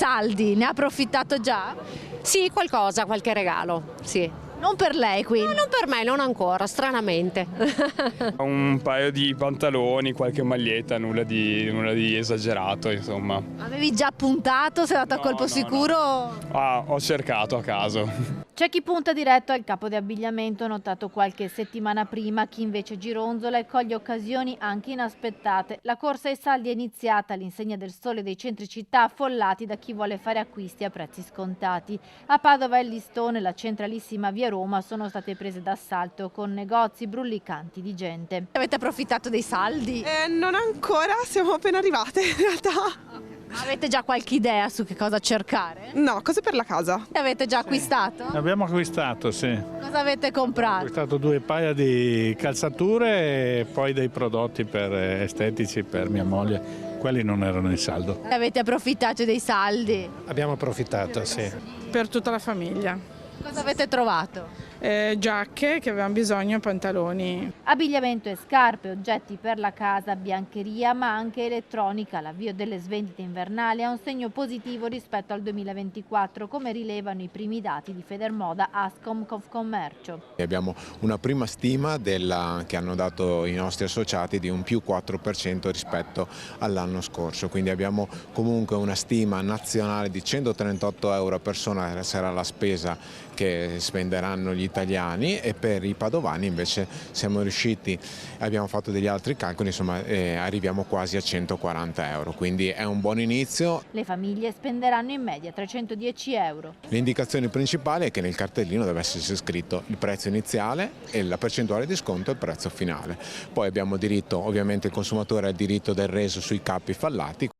saldi, ne ha approfittato già? Sì, qualche regalo, sì. Non per lei quindi? No, non per me, non ancora, stranamente. Un paio di pantaloni, qualche maglietta, nulla di esagerato, insomma. Avevi già puntato, sei andato a colpo sicuro? Ah, ho cercato a caso. C'è chi punta diretto al capo di abbigliamento notato qualche settimana prima, chi invece gironzola e coglie occasioni anche inaspettate. La corsa ai saldi è iniziata all'insegna del Sole dei centri città affollati da chi vuole fare acquisti a prezzi scontati. A Padova e Listone, la centralissima via Roma, sono state prese d'assalto con negozi brulicanti di gente. Avete approfittato dei saldi? Non ancora, siamo appena arrivate in realtà. Avete già qualche idea su che cosa cercare? No, cose per la casa. Avete già acquistato? Abbiamo acquistato, sì. Cosa avete comprato? Acquistato 2 paia di calzature e poi dei prodotti estetici per mia moglie. Quelli non erano in saldo. Avete approfittato dei saldi? Abbiamo approfittato, sì. Per tutta la famiglia. Cosa avete trovato? Giacche che avevano bisogno, pantaloni. Abbigliamento e scarpe, oggetti per la casa, biancheria, ma anche elettronica. L'avvio delle svendite invernali ha un segno positivo rispetto al 2024, come rilevano i primi dati di Federmoda, Ascom, Confcommercio. Abbiamo una prima stima che hanno dato i nostri associati di un più 4% rispetto all'anno scorso, quindi abbiamo comunque una stima nazionale di 138 euro a persona, sarà la spesa che spenderanno gli italiani, e per i padovani invece siamo riusciti, abbiamo fatto degli altri calcoli, insomma arriviamo quasi a 140 euro, quindi è un buon inizio. Le famiglie spenderanno in media 310 euro. L'indicazione principale è che nel cartellino deve esserci scritto il prezzo iniziale e la percentuale di sconto e il prezzo finale. Poi abbiamo diritto, ovviamente il consumatore ha il diritto del reso sui cappi fallati.